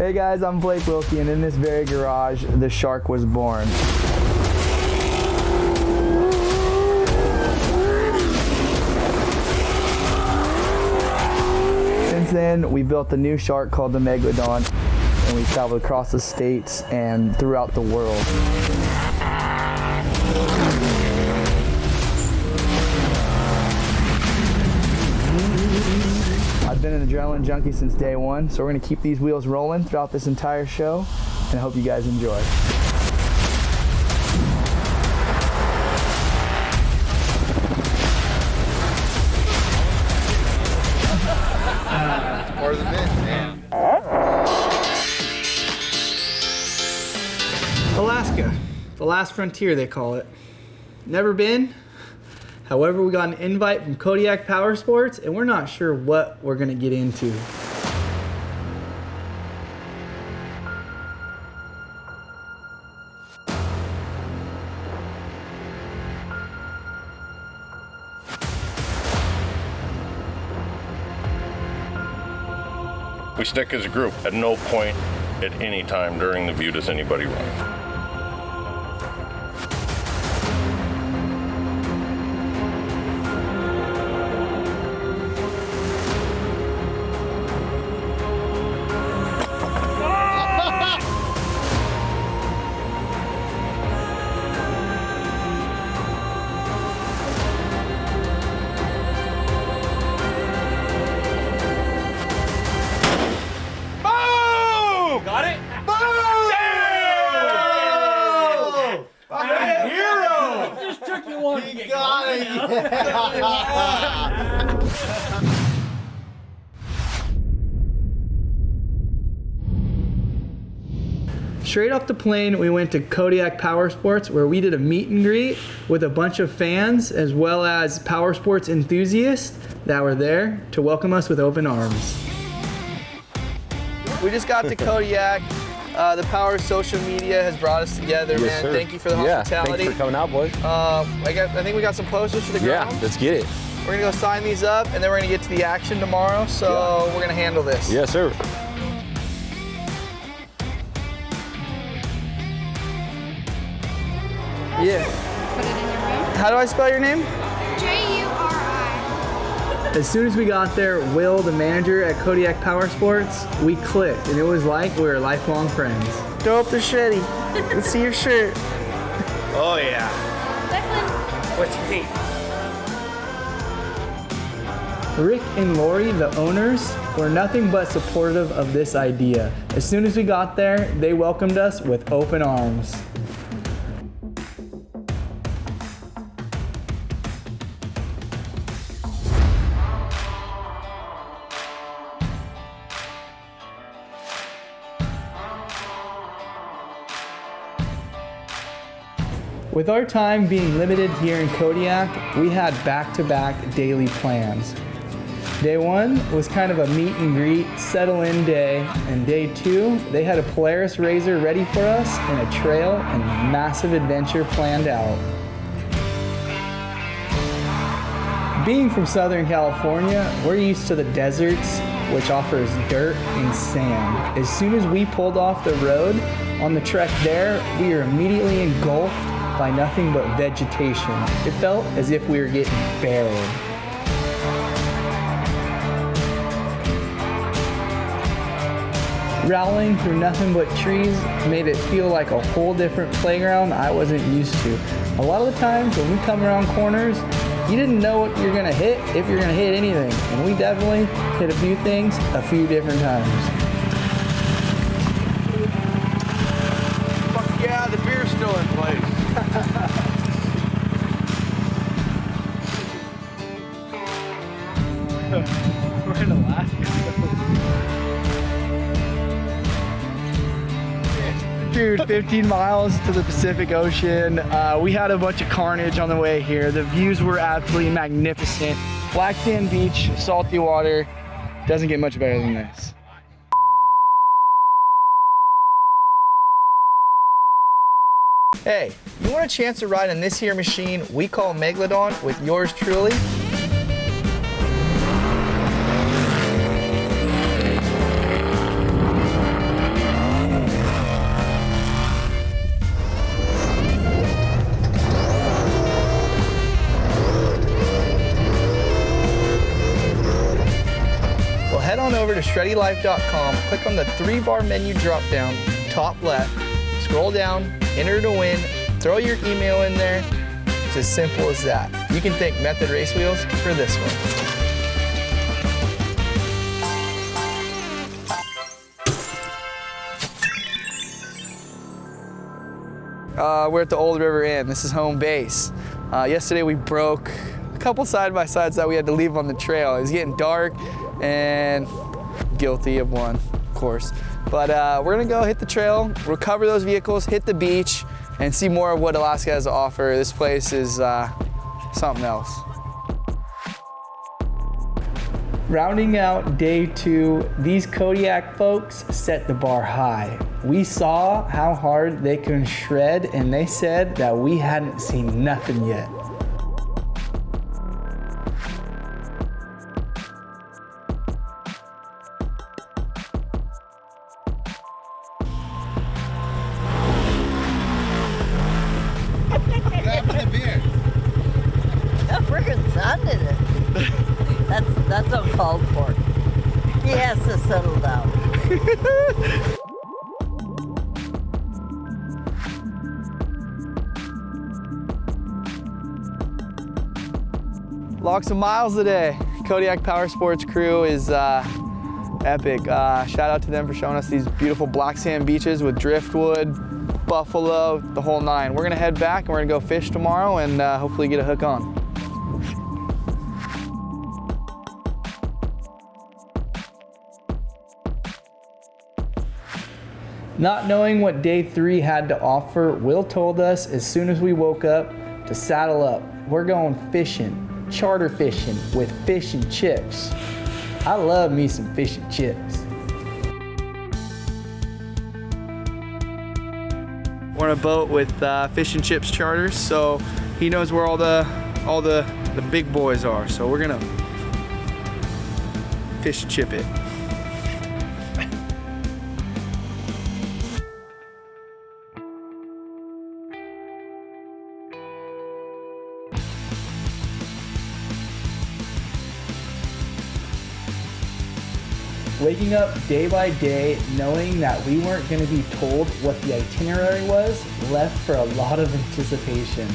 Hey guys, I'm Blake Wilkie, and in this very garage, the shark was born. Since then, we built a new shark called the Megalodon, and we traveled across the states and throughout the world. I've been an adrenaline junkie since day one, so we're going to keep these wheels rolling throughout this entire show, and I hope you guys enjoy. It's part of the bit, man. Alaska, the last frontier they call it. Never been. However, we got an invite from Kodiak Powersports, and we're not sure what we're gonna get into. We stick as a group. At no point at any time during the view does anybody run. Straight off the plane, we went to Kodiak Powersports, where we did a meet and greet with a bunch of fans as well as powersports enthusiasts that were there to welcome us with open arms. We just got to Kodiak. The power of social media has brought us together, man. Sir. Thank you for the hospitality. Yeah, thanks for coming out, boys. I think we got some posters for the ground. Yeah, let's get it. We're gonna go sign these up, and then we're gonna get to the action tomorrow, so we're gonna handle this. Yes, sir. Yeah. Put it in your room. How do I spell your name? J-U-R-I. As soon as we got there, Will, the manager at Kodiak Powersports, we clicked, and it was like we were lifelong friends. Throw up the Shreddy. Let's see your shirt. Oh, yeah. What you think? Rick and Lori, the owners, were nothing but supportive of this idea. As soon as we got there, they welcomed us with open arms. With our time being limited here in Kodiak, we had back-to-back daily plans. Day one was kind of a meet and greet, settle in day, and day two, they had a Polaris RZR ready for us and a trail and massive adventure planned out. Being from Southern California, we're used to the deserts, which offers dirt and sand. As soon as we pulled off the road on the trek there, we were immediately engulfed by nothing but vegetation. It felt as if we were getting buried. Rowling through nothing but trees made it feel like a whole different playground I wasn't used to. A lot of the times when we come around corners, you didn't know what you're gonna hit, if you're gonna hit anything. And we definitely hit a few things a few different times. Fuck yeah, the beer's still in place. We're in Alaska. Dude, 15 miles to the Pacific Ocean. We had a bunch of carnage on the way here. The views were absolutely magnificent. Black sand beach, salty water. Doesn't get much better than this. Hey, you want a chance to ride in this here machine we call Megalodon with yours truly? shreddylyfe.com, click on the 3-bar menu drop down, top left, scroll down, enter to win, throw your email in there. It's as simple as that. You can thank Method Race Wheels for this one. We're at the Old River Inn. This is home base. Yesterday we broke a couple side-by-sides that we had to leave on the trail. It was getting dark and guilty of one, of course. But we're gonna go hit the trail, recover those vehicles, hit the beach, and see more of what Alaska has to offer. This place is something else. Rounding out day 2, these Kodiak folks set the bar high. We saw how hard they can shred, and they said that we hadn't seen nothing yet. What happened to beer? That freaking sun in it. That's uncalled for. He has to settle down. Logs of miles a day. Kodiak Powersports crew is epic. Shout out to them for showing us these beautiful black sand beaches with driftwood, buffalo, the whole 9. We're gonna head back and we're gonna go fish tomorrow and hopefully get a hook on. Not knowing what day 3 had to offer, Will told us as soon as we woke up to saddle up. We're going fishing, charter fishing with fish and chips. I love me some fish and chips. We're on a boat with fish and chips charters, so he knows where all the big boys are. So we're gonna fish and chip it. Waking up day by day, knowing that we weren't going to be told what the itinerary was, left for a lot of anticipation.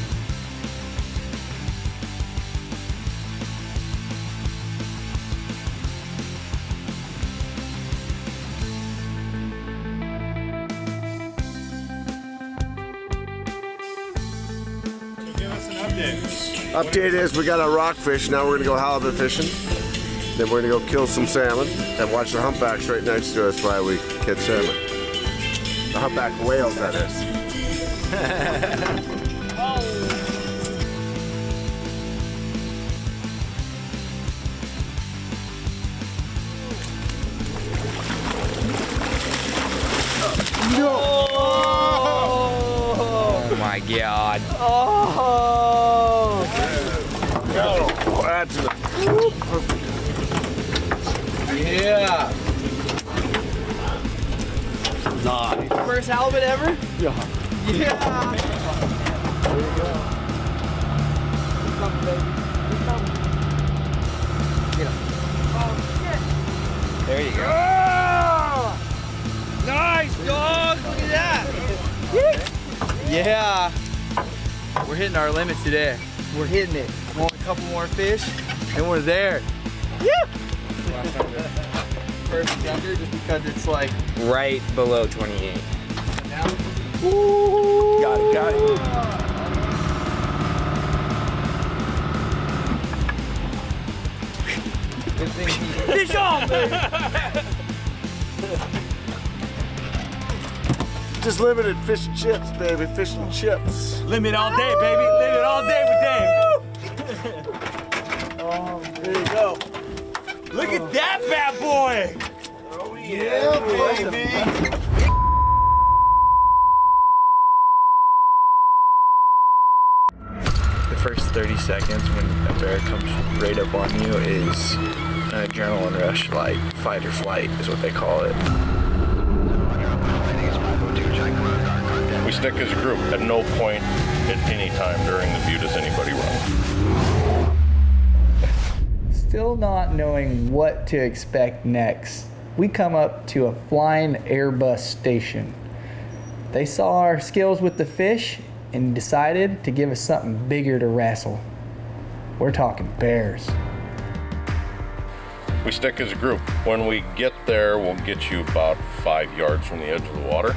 Give us an update. Update is we got a rockfish, now we're gonna go halibut fishing. Then we're gonna go kill some salmon and watch the humpbacks right next to us while we catch salmon. The humpback whales, that is. Oh my God. Oh! Go! Add to the... Yeah! Nice. First halibut ever? Yeah. Yeah! There you go. Keep coming, baby. Keep coming. Get him. Oh, shit! There you go. Oh! Nice, dog! Look at that! Yeah! We're hitting our limit today. We're hitting it. Only a couple more fish, and we're there. Yeah! Perfect under, just because it's like Right below 28. now. Ooh. Got it. Good thing fish on, baby. Just limited fish and chips, baby. Fish and chips. Limit all day, baby. Limit all day with Dave. Oh, there you go. Look at that bad boy. Oh yeah, baby. The first 30 seconds when a bear comes right up on you is an adrenaline rush, like fight or flight is what they call it. We stick as a group. At no point at any time during the view does anybody run. Still not knowing what to expect next. we come up to a flying Airbus station. They saw our skills with the fish and decided to give us something bigger to wrestle. We're talking bears. We stick as a group. When we get there, we'll get you about 5 yards from the edge of the water.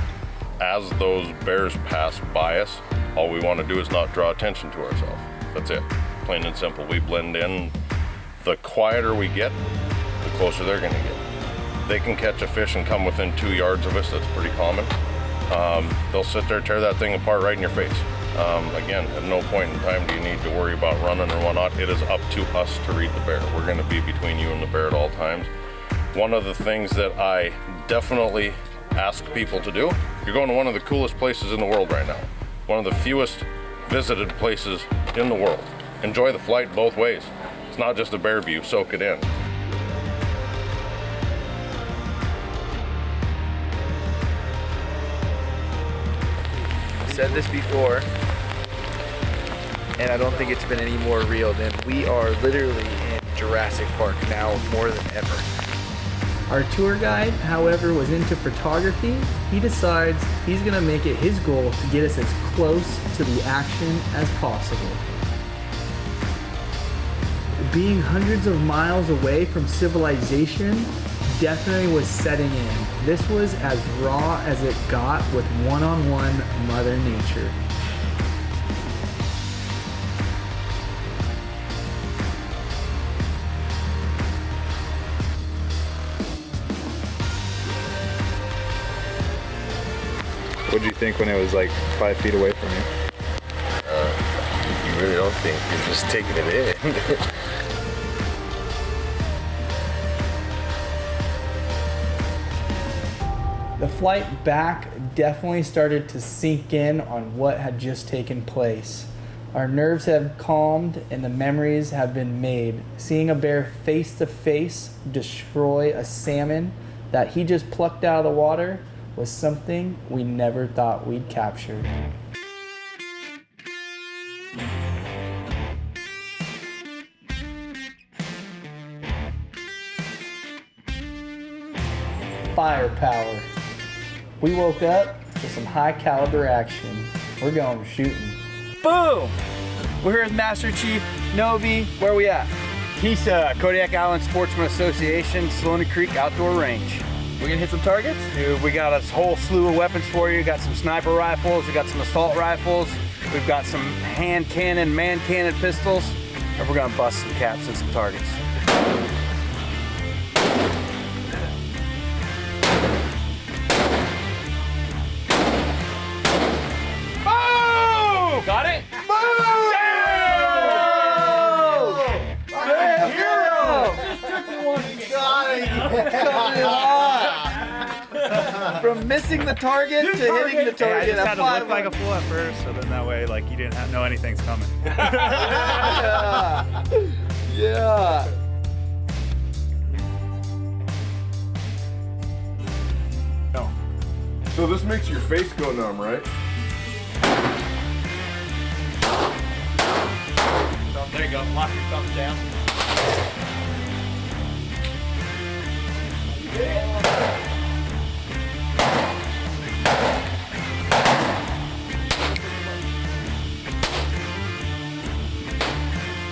As those bears pass by us, all we want to do is not draw attention to ourselves. That's it. Plain and simple. We blend in. The quieter we get, the closer they're going to get. They can catch a fish and come within 2 yards of us. That's pretty common. They'll sit there, tear that thing apart right in your face. Again, at no point in time do you need to worry about running or whatnot. It is up to us to read the bear. We're going to be between you and the bear at all times. One of the things that I definitely ask people to do, you're going to one of the coolest places in the world right now. One of the fewest visited places in the world. Enjoy the flight both ways. It's not just a bear view, soak it in. Said this before, and I don't think it's been any more real than we are literally in Jurassic Park now more than ever. Our tour guide, however, was into photography. He decides he's gonna make it his goal to get us as close to the action as possible. Being hundreds of miles away from civilization definitely was setting in. This was as raw as it got with one-on-one Mother Nature. What did you think when it was like 5 feet away from you? You really don't think you're just taking it in. The flight back definitely started to sink in on what had just taken place. Our nerves have calmed and the memories have been made. Seeing a bear face to face destroy a salmon that he just plucked out of the water was something we never thought we'd capture. Firepower. We woke up to some high caliber action. We're going shooting. Boom! We're here with Master Chief Novi. Where are we at? He's Kodiak Island Sportsman Association, Salona Creek Outdoor Range. We're gonna hit some targets? Dude, we got a whole slew of weapons for you. We got some sniper rifles, we got some assault rifles, we've got some hand cannon, man cannon pistols, and we're gonna bust some caps and some targets. Boom! Got it? Boom! Damn! Hero! From missing the target to hitting the target. Yeah, I just had to look like a fool at first, so then that way, like, you didn't know anything's coming. Yeah. So this makes your face go numb, right? There you go. Lock your thumbs down.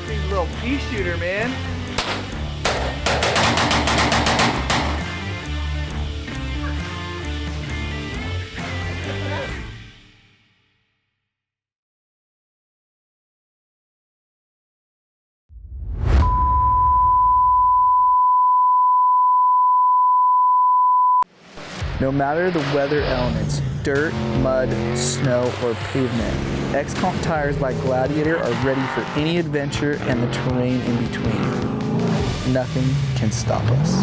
He's a little pea shooter, man. No matter the weather elements, dirt, mud, snow, or pavement, XComp tires by Gladiator are ready for any adventure and the terrain in between. Nothing can stop us.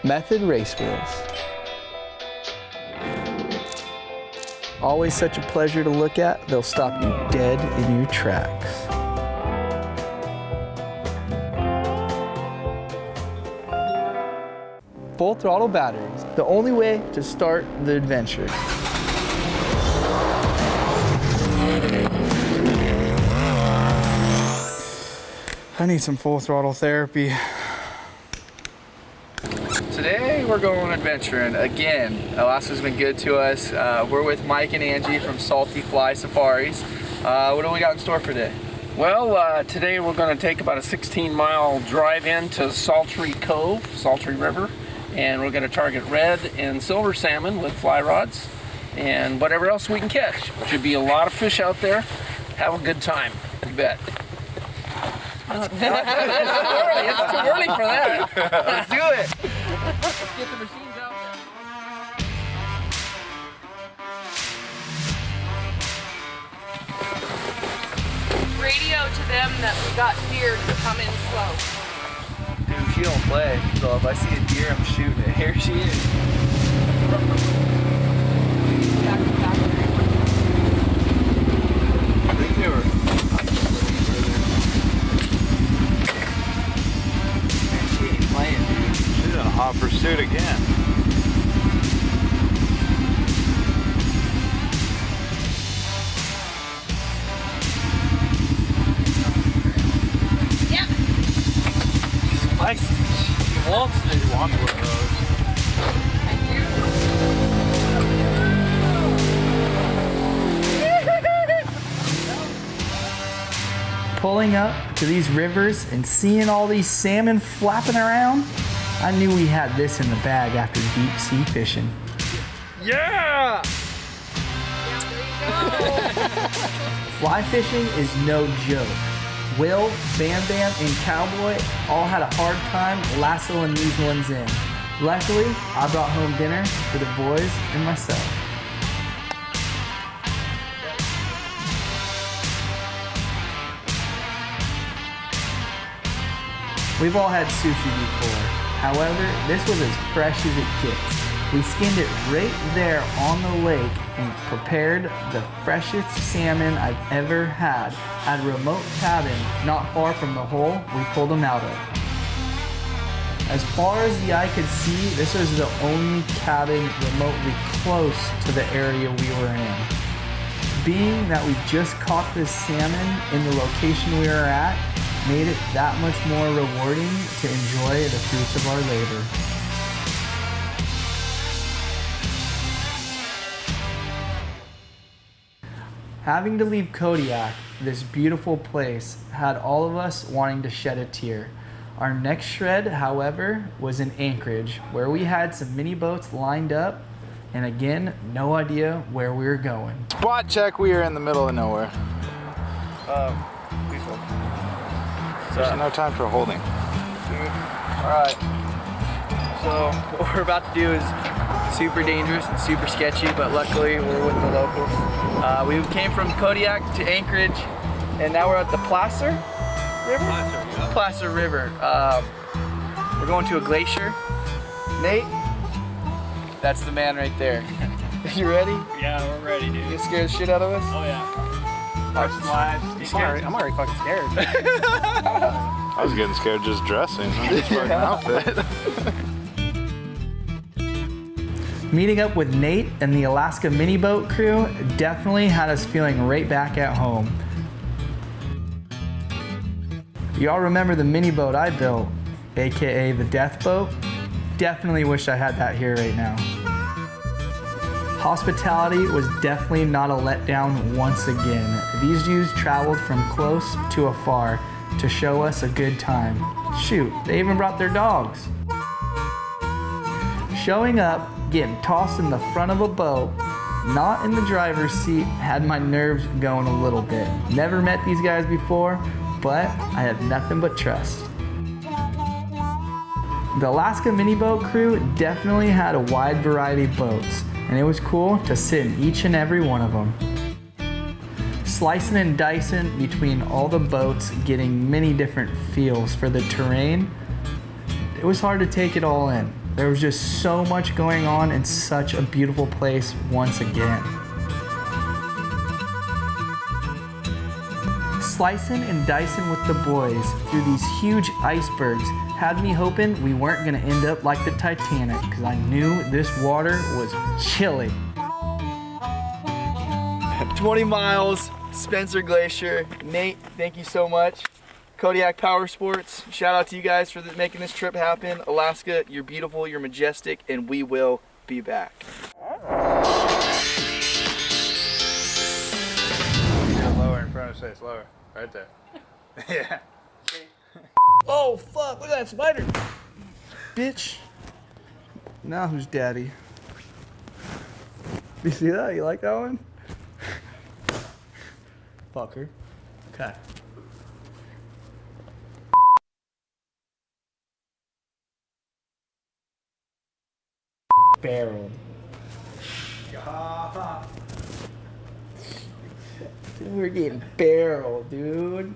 Method race wheels. Always such a pleasure to look at, they'll stop you dead in your tracks. Full throttle batteries, the only way to start the adventure. I need some full throttle therapy. we're going adventuring again. Alaska's been good to us. We're with Mike and Angie from Salty Fly Safaris. What do we got in store for today? Well, today we're going to take about a 16-mile drive in to Sultry Cove, Sultry River, and we're going to target red and silver salmon with fly rods and whatever else we can catch. Should be a lot of fish out there. Have a good time, you bet. It's too early. It's too early for that. Let's do it. Let's get the machines out there. Radio to them that we got deer to come in slow. Dude, she don't play. So if I see a deer, I'm shooting it. Here she is. Back to back. She ain't playing, dude. She's in a hot pursuit again. Yep. Spicy. She wants to walk with those. Pulling up to these rivers and seeing all these salmon flapping around, I knew we had this in the bag after deep sea fishing. Yeah! Fly fishing is no joke. Will, Bam Bam, and Cowboy all had a hard time lassoing these ones in. Luckily, I brought home dinner for the boys and myself. We've all had sushi before. However, this was as fresh as it gets. We skinned it right there on the lake and prepared the freshest salmon I've ever had at a remote cabin not far from the hole we pulled them out of. As far as the eye could see, this was the only cabin remotely close to the area we were in. Being that we just caught this salmon in the location we were at, made it that much more rewarding to enjoy the fruits of our labor. Having to leave Kodiak, this beautiful place, had all of us wanting to shed a tear. Our next shred, however, was in Anchorage, where we had some mini boats lined up, and again, no idea where we were going. Spot check, we are in the middle of nowhere. Please hold. There's no time for holding. Alright. So what we're about to do is super dangerous and super sketchy, but luckily we're with the locals. We came from Kodiak to Anchorage, and now we're at the Placer River? Placer River. We're going to a glacier. Nate, that's the man right there. You ready? Yeah, we're ready, dude. You scare the shit out of us? Oh yeah. I'm already fucking scared. I was getting scared just dressing. Just fucking outfit. Meeting up with Nate and the Alaska mini boat crew definitely had us feeling right back at home. Y'all remember the mini boat I built, aka the death boat? Definitely wish I had that here right now. Hospitality was definitely not a letdown once again. These dudes traveled from close to afar to show us a good time. Shoot, they even brought their dogs. Showing up, getting tossed in the front of a boat, not in the driver's seat, had my nerves going a little bit. Never met these guys before, but I had nothing but trust. The Alaska mini boat crew definitely had a wide variety of boats, and it was cool to sit in each and every one of them. Slicing and dicing between all the boats, getting many different feels for the terrain, it was hard to take it all in. There was just so much going on in such a beautiful place once again. Slicing and dicing with the boys through these huge icebergs had me hoping we weren't gonna end up like the Titanic, because I knew this water was chilly. 20 miles, Spencer Glacier. Nate, thank you so much. Kodiak Powersports. Shout out to you guys for making this trip happen. Alaska, you're beautiful, you're majestic, and we will be back. Lower in front of face, lower. Right there. Yeah. Oh fuck, look at that spider. Bitch. Now who's daddy? You see that? You like that one? Fucker. Okay. Barreled. Dude, we're getting barreled, dude.